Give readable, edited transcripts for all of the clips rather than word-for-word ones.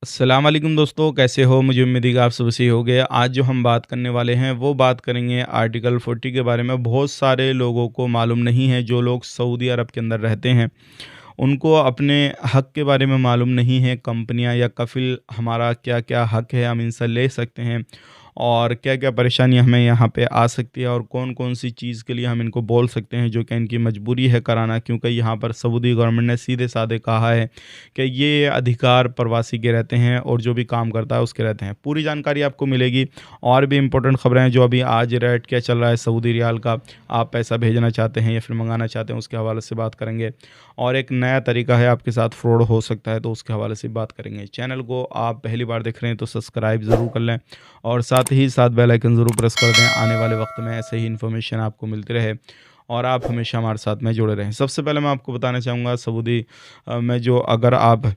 अस्सलाम वालेकुम दोस्तों, कैसे हो? मुझे उम्मीद है कि आप सब सही होंगे। आज जो हम बात करने वाले हैं वो बात करेंगे आर्टिकल 40 के बारे में। बहुत सारे लोगों को मालूम नहीं है, जो लोग सऊदी अरब के अंदर रहते हैं उनको अपने हक़ के बारे में मालूम नहीं है। कंपनियां या कफ़िल हमारा क्या-क्या हक़ है, हम इनसे ले सकते हैं और क्या-क्या परेशानियां हमें यहाँ पे आ सकती है और कौन-कौन सी चीज़ के लिए हम इनको बोल सकते हैं जो कि इनकी मजबूरी है कराना, क्योंकि यहाँ पर सऊदी गवर्नमेंट ने सीधे-साधे कहा है कि ये अधिकार प्रवासी के रहते हैं और जो भी काम करता है उसके रहते हैं। पूरी जानकारी आपको मिलेगी और भी इम्पोर्टेंट खबरें हैं जो अभी आज रेट क्या चल रहा है सऊदी रियाल का, आप पैसा भेजना चाहते हैं या फिर मंगाना चाहते हैं, उसके हवाले से बात करेंगे। और एक नया तरीका है, आपके साथ फ्रॉड हो सकता है तो उसके हवाले से बात करेंगे। चैनल को आप पहली बार देख रहे हैं तो सब्सक्राइब ज़रूर कर लें और साथ ही साथ बेल आइकन ज़रूर प्रेस कर दें, आने वाले वक्त में ऐसे ही इन्फॉर्मेशन आपको मिलती रहे और आप हमेशा हमारे साथ में जुड़े रहें। सबसे पहले मैं आपको बताना चाहूँगा सऊदी में जो अगर आप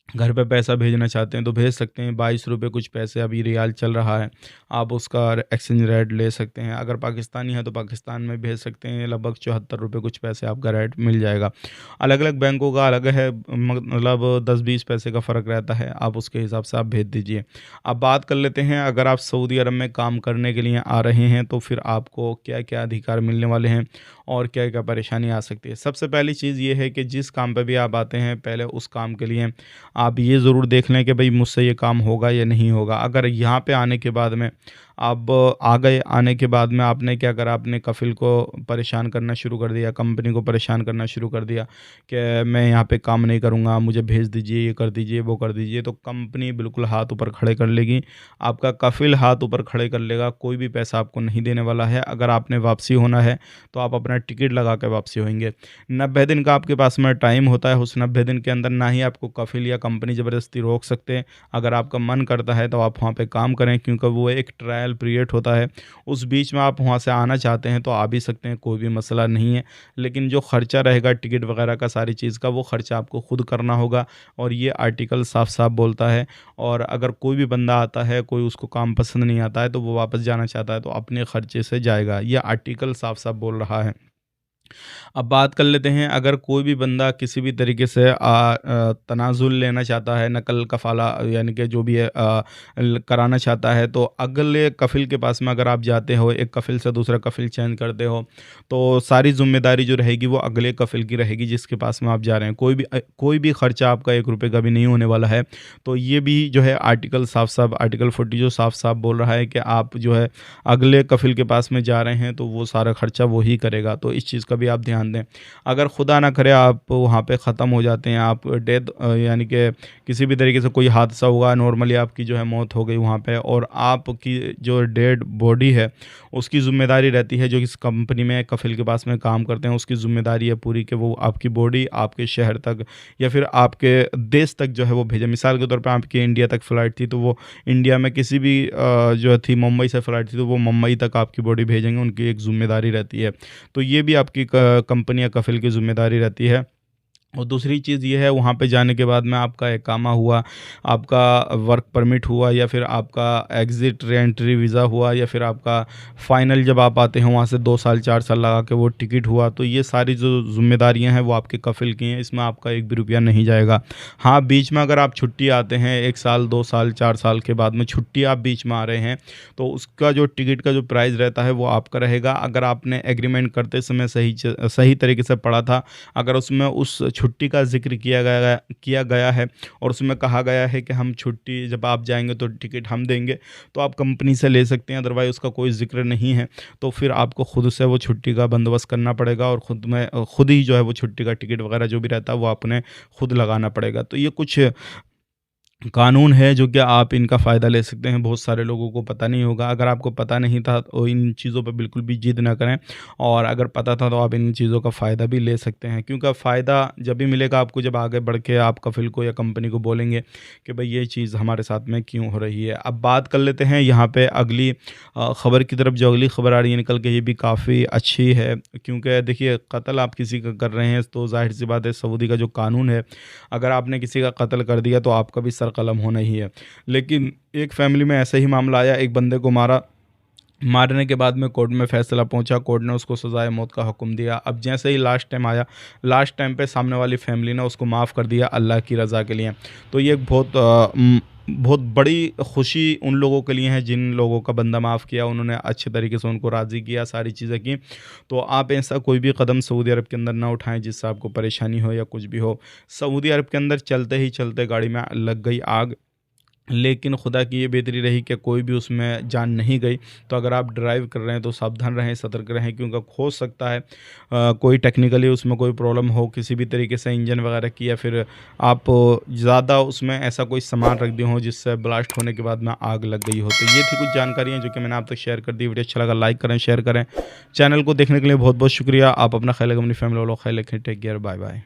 घर पे पैसा भेजना चाहते हैं तो भेज सकते हैं। ₹22 कुछ पैसे अभी रियाल चल रहा है, आप उसका एक्सचेंज रेट ले सकते हैं। अगर पाकिस्तानी है तो पाकिस्तान में भेज सकते हैं, लगभग ₹74 कुछ पैसे आपका रेट मिल जाएगा। अलग-अलग बैंकों का अलग है, मतलब 10-20 पैसे का फ़र्क रहता है, आप उसके हिसाब से आप भेज दीजिए। अब बात कर लेते हैं, अगर आप सऊदी अरब में काम करने के लिए आ रहे हैं तो फिर आपको क्या-क्या अधिकार मिलने वाले हैं और क्या-क्या परेशानी आ सकती है। सबसे पहली चीज़ ये है कि जिस काम पे भी आप आते हैं, पहले उस काम के लिए आप ये ज़रूर देख लें कि भई मुझसे ये काम होगा या नहीं होगा। अगर यहाँ पे आने के बाद में आप आ गए, आने के बाद में आपने क्या करा, अपने कफ़िल को परेशान करना शुरू कर दिया, कंपनी को परेशान करना शुरू कर दिया कि मैं यहाँ पे काम नहीं करूँगा, मुझे भेज दीजिए, ये कर दीजिए, वो कर दीजिए, तो कंपनी बिल्कुल हाथ ऊपर खड़े कर लेगी। आपका कफ़िल हाथ ऊपर खड़े कर लेगा, कोई भी पैसा आपको नहीं देने वाला है। अगर आपने वापसी होना है तो आप अपना टिकट लगा के वापसी होंगे। 90 दिन का आपके पास में टाइम होता है, उस 90 दिन के अंदर ना ही आपको कफ़िल या कंपनी ज़बरदस्ती रोक सकते हैं। अगर आपका मन करता है तो आप वहाँ पे काम करें, क्योंकि वो एक ट्रायल पीरियड होता है। उस बीच में आप वहाँ से आना चाहते हैं तो आ भी सकते हैं, कोई भी मसला नहीं है। लेकिन जो खर्चा रहेगा टिकट वगैरह का, सारी चीज़ का, वो खर्चा आपको खुद करना होगा और ये आर्टिकल साफ-साफ बोलता है। और अगर कोई भी बंदा आता है, कोई उसको काम पसंद नहीं आता है तो वो वापस जाना चाहता है तो अपने खर्चे से जाएगा। ये आर्टिकल साफ-साफ बोल रहा है। अब बात कर लेते हैं, अगर कोई भी बंदा किसी भी तरीके से तनाज़ुल लेना चाहता है, नकल कफ़ाला यानी कि जो भी है कराना चाहता है, तो अगले कफ़िल के पास में अगर आप जाते हो, एक कफ़िल से दूसरा कफ़िल चेंज करते हो, तो सारी ज़िम्मेदारी जो रहेगी वो अगले कफ़िल की रहेगी जिसके पास में आप जा रहे हैं। कोई भी खर्चा आपका ₹1 का भी नहीं होने वाला है। तो ये भी जो है आर्टिकल साफ-साफ, आर्टिकल 40 जो साफ-साफ बोल रहा है कि आप जो है अगले कफ़िल के पास में जा रहे हैं तो वो सारा खर्चा वो ही करेगा। तो इस चीज़ का भी आप ध्यान दें। अगर खुदा ना करे आप वहाँ पे ख़त्म हो जाते हैं, आप डेथ यानी कि किसी भी तरीके से कोई हादसा हुआ, नॉर्मली आपकी जो है मौत हो गई वहाँ पे, और आपकी जो डेड बॉडी है उसकी ज़िम्मेदारी रहती है, जो इस कंपनी में कफ़िल के पास में काम करते हैं उसकी ज़िम्मेदारी है पूरी कि वो आपकी बॉडी आपके शहर तक या फिर आपके देश तक जो है वो भेजें। मिसाल के तौर पे आपकी इंडिया तक फ़्लाइट थी तो वो इंडिया में किसी भी जो थी, मुंबई से फ़्लाइट थी तो वो मुंबई तक आपकी बॉडी भेजेंगे, उनकी एक ज़िम्मेदारी रहती है। तो ये भी आपकी क कंपनी या कफ़िल की ज़िम्मेदारी रहती है। और दूसरी चीज़ ये है, वहाँ पे जाने के बाद में आपका इकामा हुआ, आपका वर्क परमिट हुआ, या फिर आपका एग्ज़िट री-एंट्री वीज़ा हुआ, या फिर आपका फ़ाइनल जब आप आते हैं वहाँ से 2 साल 4 साल लगा के वो टिकट हुआ, तो ये सारी जो ज़िम्मेदारियाँ हैं वो आपके कफ़िल की हैं, इसमें आपका एक भी रुपया नहीं जाएगा। हाँ, बीच में अगर आप छुट्टी आते हैं 1 साल, 2 साल, 4 साल के बाद में छुट्टी आप बीच में आ रहे हैं, तो उसका जो टिकट का जो प्राइस रहता है वो आपका रहेगा। अगर आपने एग्रीमेंट करते समय सही तरीके से पढ़ा था, अगर उसमें उस छुट्टी का ज़िक्र किया गया है और उसमें कहा गया है कि हम छुट्टी जब आप जाएँगे तो टिकट हम देंगे, तो आप कंपनी से ले सकते हैं, अदरवाइज़ उसका कोई ज़िक्र नहीं है, तो फिर आपको खुद से वो छुट्टी का बंदोबस्त करना पड़ेगा और खुद ही जो है वो छुट्टी का टिकट वगैरह जो भी रहता है वो आपने खुद लगाना पड़ेगा। तो ये कुछ कानून है जो कि आप इनका फ़ायदा ले सकते हैं, बहुत सारे लोगों को पता नहीं होगा। अगर आपको पता नहीं था तो इन चीज़ों पे बिल्कुल भी ज़िद ना करें, और अगर पता था तो आप इन चीज़ों का फ़ायदा भी ले सकते हैं, क्योंकि फ़ायदा जब भी मिलेगा आपको जब आगे बढ़ के आप कफ़िल को या कंपनी को बोलेंगे कि भई ये चीज़ हमारे साथ में क्यों हो रही है। अब बात कर लेते हैं यहाँ पे अगली ख़बर की तरफ। जो अगली ख़बर आ रही है निकल के, ये भी काफ़ी अच्छी है, क्योंकि देखिए कत्ल आप किसी का कर रहे हैं तो ज़ाहिर-सी बात है सऊदी का जो कानून है, अगर आपने किसी का कत्ल कर दिया तो आपका भी सर कलम होना ही है। लेकिन एक फैमिली में ऐसा ही मामला आया, एक बंदे को मारा, मारने के बाद में कोर्ट में फ़ैसला पहुंचा, कोर्ट ने उसको सज़ाए मौत का हुक्म दिया। अब जैसे ही लास्ट टाइम आया, लास्ट टाइम पे सामने वाली फैमिली ने उसको माफ़ कर दिया अल्लाह की रज़ा के लिए। तो ये एक बहुत बड़ी खुशी उन लोगों के लिए है जिन लोगों का बंदा माफ़ किया, उन्होंने अच्छे तरीके से उनको राज़ी किया, सारी चीज़ें की। तो आप ऐसा कोई भी कदम सऊदी अरब के अंदर ना उठाएँ जिससे आपको परेशानी हो या कुछ भी हो। सऊदी अरब के अंदर चलते ही चलते गाड़ी में लग गई आग, लेकिन खुदा की ये बेहतरी रही कि कोई भी उसमें जान नहीं गई। तो अगर आप ड्राइव कर रहे हैं तो सावधान रहें, सतर्क रहें, क्योंकि हो सकता है कोई टेक्निकली उसमें कोई प्रॉब्लम हो किसी भी तरीके से इंजन वगैरह की, या फिर आप ज़्यादा उसमें ऐसा कोई सामान रख दिए हों जिससे ब्लास्ट होने के बाद में आग लग गई हो। तो ये थी कुछ जानकारियाँ जो कि मैंने आप तक शेयर कर दी। वीडियो अच्छा लगा लाइक करें, शेयर करें। चैनल को देखने के लिए बहुत बहुत शुक्रिया। आप अपना ख्याल रखें, अपनी फैमिली वालों का ख्याल रखें। Take care, bye bye.